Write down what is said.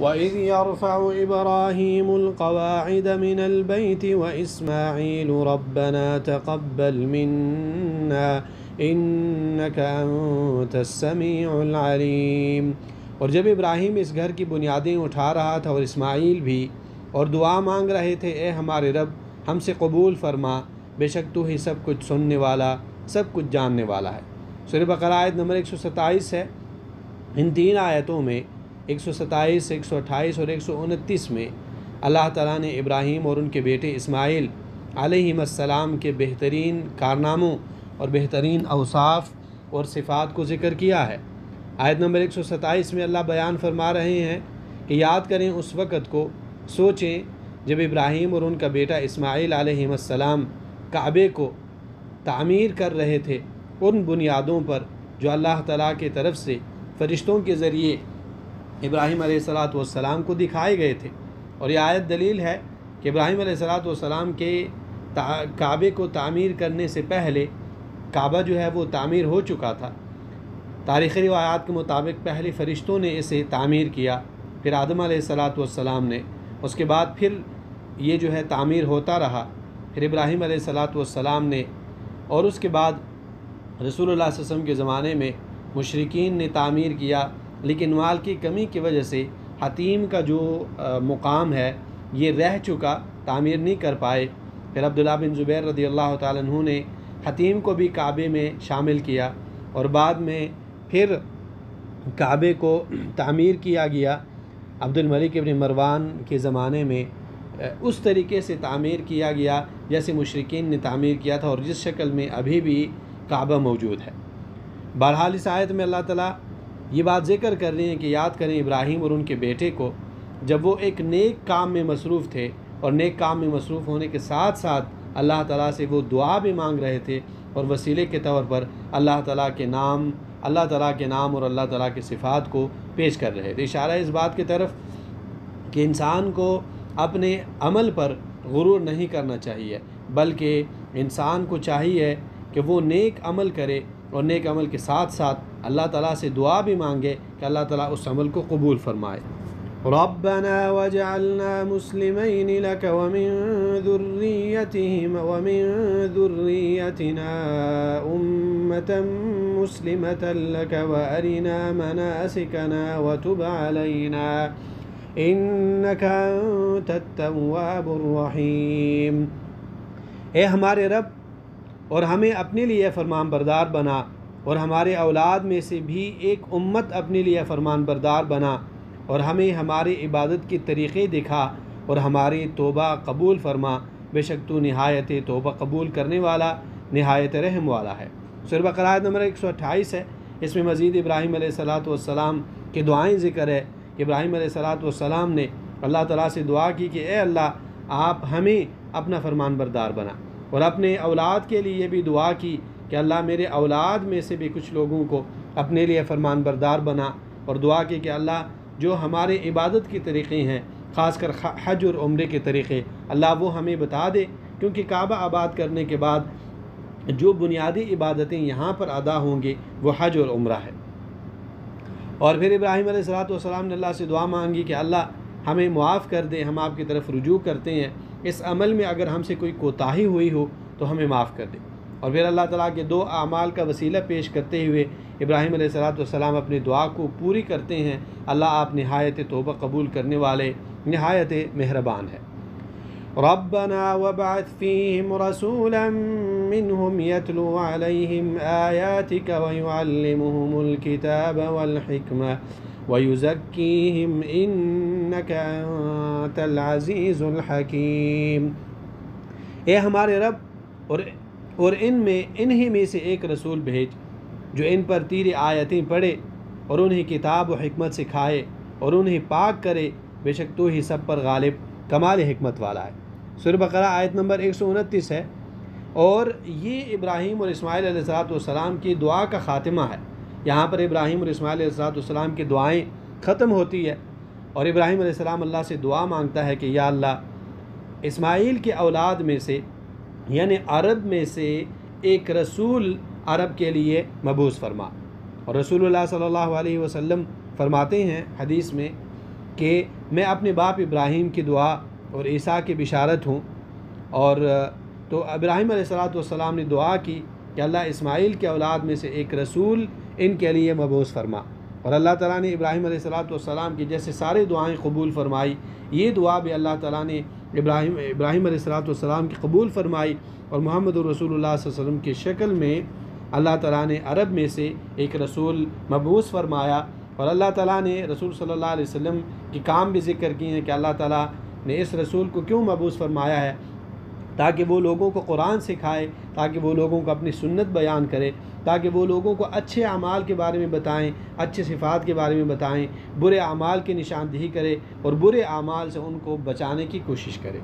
وَإِذْ يَرْفَعُ إِبْرَاهِيمُ الْقَوَاعِدَ مِنَ الْبَيْتِ وَإِسْمَاعِيلُ رَبَّنَا تَقَبَّلْ مِنَّا إِنَّكَ أَنْتَ السَّمِيعُ الْعَلِيمُ۔ اور جب ابراہیم اس گھر کی بنیادیں اٹھا رہا تھا اور اسماعیل بھی، اور دعا مانگ رہے تھے، اے ہمارے رب ہم سے قبول فرما، بے شک تو ہی سب کچھ سننے والا، سب کچھ جاننے والا ہے۔ سورہ بقرہ آیت نمبر 127 ہے۔ ان تین آیتوں میں 127، 128 اور 129 میں اللہ تعالیٰ نے ابراہیم اور ان کے بیٹے اسماعیل علیہم السلام کے بہترین کارناموں اور بہترین اوصاف اور صفات کو ذکر کیا ہے۔ آیت نمبر 127 میں اللہ بیان فرما رہے ہیں کہ یاد کریں اس وقت کو، سوچیں جب ابراہیم اور ان کا بیٹا اسماعیل علیہم السلام کعبے کو تعمیر کر رہے تھے ان بنیادوں پر جو اللہ تعالیٰ کی طرف سے فرشتوں کے ذریعے ابراہیم علیہ السلام کو دکھائے گئے تھے۔ اور یہ آیت دلیل ہے کہ ابراہیم علیہ السلام کے کعبے کو تعمیر کرنے سے پہلے کعبہ جو ہے وہ تعمیر ہو چکا تھا۔ تاریخی روایات کے مطابق پہلے فرشتوں نے اسے تعمیر کیا، پھر آدم علیہ السلام نے، اس کے بعد پھر یہ جو ہے تعمیر ہوتا رہا، پھر ابراہیم علیہ السلام نے، اور اس کے بعد رسول اللہ صلی اللہ علیہ وسلم کے زمانے میں مشرکین نے تعمیر کیا، لیکن مال کی کمی کی وجہ سے حتیم کا جو مقام ہے یہ رہ چکا، تعمیر نہیں کر پائے۔ پھر عبداللہ بن زبیر رضی اللہ تعالیٰ عنہ نے حتیم کو بھی کعبے میں شامل کیا، اور بعد میں پھر کعبے کو تعمیر کیا گیا عبد الملک ابن مروان کے زمانے میں، اس طریقے سے تعمیر کیا گیا جیسے مشرکین نے تعمیر کیا تھا اور جس شکل میں ابھی بھی کعبہ موجود ہے۔ بہرحال اس آیت میں اللہ تعالیٰ یہ بات ذکر کر رہے ہیں کہ یاد کریں ابراہیم اور ان کے بیٹے کو جب وہ ایک نیک کام میں مصروف تھے، اور نیک کام میں مصروف ہونے کے ساتھ ساتھ اللہ تعالیٰ سے وہ دعا بھی مانگ رہے تھے، اور وسیلے کے طور پر اللہ تعالیٰ کے نام اور اللہ تعالیٰ کے صفات کو پیش کر رہے تھے۔ اشارہ اس بات کی طرف کہ انسان کو اپنے عمل پر غرور نہیں کرنا چاہیے، بلکہ انسان کو چاہیے کہ وہ نیک عمل کرے، اور نیک عمل کے ساتھ ساتھ اللہ تعالیٰ سے دعا بھی مانگے کہ اللہ تعالیٰ اس عمل کو قبول فرمائے۔ ربنا وجعلنا مسلمین لک ومن ذریتنا امة مسلمة لک وارنا مناسکنا وتب علینا انک انت التواب الرحیم۔ اے ہمارے رب، اور ہمیں اپنے لیے فرمان بردار بنا، اور ہمارے اولاد میں سے بھی ایک امت اپنے لیے فرمان بردار بنا، اور ہمیں ہماری عبادت کے طریقے دکھا، اور ہماری توبہ قبول فرما، بے شک تو نہایت توبہ قبول کرنے والا، نہایت رحم والا ہے۔ سورہ بقرہ آیت نمبر 128 ہے۔ اس میں مزید ابراہیم علیہ السلام کی دعائیں ذکر ہے۔ ابراہیم علیہ السلام نے اللہ تعالیٰ سے دعا کی کہ اے اللہ آپ ہمیں اپنا فرمان بردار بنا، اور اپنے اولاد کے لیے بھی دعا کی کہ اللہ میرے اولاد میں سے بھی کچھ لوگوں کو اپنے لیے فرمان بردار بنا، اور دعا کی کہ اللہ جو ہمارے عبادت کے طریقے ہیں، خاص کر حج اور عمرے کے طریقے، اللہ وہ ہمیں بتا دے، کیونکہ کعبہ آباد کرنے کے بعد جو بنیادی عبادتیں یہاں پر ادا ہوں گی وہ حج اور عمرہ ہے۔ اور پھر ابراہیم علیہ السلام نے اللہ سے دعا مانگی کہ اللہ ہمیں معاف کر دے، ہم آپ کی طرف رجوع کرتے ہیں، اس عمل میں اگر ہم سے کوئی کوتاہی ہوئی ہو تو ہمیں معاف کر دے۔ اور پھر اللہ تعالیٰ کے دو اعمال کا وسیلہ پیش کرتے ہوئے ابراہیم علیہ السلام اپنی دعا کو پوری کرتے ہیں۔ اللہ آپ نہایت توبہ قبول کرنے والے، نہایت مہربان ہے۔ ربنا وابعث فيهم رسولا منهم يتلو عليهم آياتك ويعلمهم الكتاب والحكمة ويزكيهم إنك أنت العزيز الحكيم۔ اے ہمارے رب، اور انہی میں سے ایک رسول بھیج جو ان پر تیری آیتیں پڑھے، اور انہیں کتاب و حکمت سکھائے، اور انہیں پاک کرے، بے شک تو ہی سب پر غالب کمال حکمت والا ہے۔ سورہ بقرہ آیت نمبر 129 ہے، اور یہ ابراہیم اور اسماعیل علیہ السلام کی دعا کا خاتمہ ہے۔ یہاں پر ابراہیم اور اسماعیل علیہ السلام کی دعائیں ختم ہوتی ہے، اور ابراہیم علیہ السلام اللہ سے دعا مانگتا ہے کہ یا اللہ اسماعیل کے اولاد میں سے، یعنی عرب میں سے ایک رسول عرب کے لیے مبعوث فرما۔ اور رسول اللہ صلی اللہ علیہ وسلم فرماتے ہیں حدیث میں کہ میں اپنے باپ ابراہیم کی دعا اور عیسیٰ کی بشارت ہوں، اور تو ابراہیم علیہ السلام نے دعا کی کہ اللہ اسماعیل کے اولاد میں سے ایک رسول ان کے لیے مبعوث فرما، اور اللہ تعالیٰ نے ابراہیم علیہ السلام کی جیسے سارے دعائیں قبول فرمائی، یہ دعا بھی اللہ تعالیٰ نے ابراہیم علیہ السلام کی قبول فرمائی، اور محمد رسول اللہ صلی اللہ علیہ وسلم کی شکل میں اللہ تعالیٰ نے عرب میں سے ایک رسول مبعوث فرمایا۔ اور اللہ تعالیٰ نے رسول صلی اللہ علیہ وسلم کی کام بھی ذکر کی ہیں کہ اللہ تعالیٰ نے اس رسول کو کیوں مبعوث فرمایا ہے، تاکہ وہ لوگوں کو قرآن سکھائے، تاکہ وہ لوگوں کو اپنی سنت بیان کرے، تاکہ وہ لوگوں کو اچھے اعمال کے بارے میں بتائیں، اچھے صفات کے بارے میں بتائیں، برے اعمال کی نشاندہی کرے اور برے اعمال سے ان کو بچانے کی کوشش کرے۔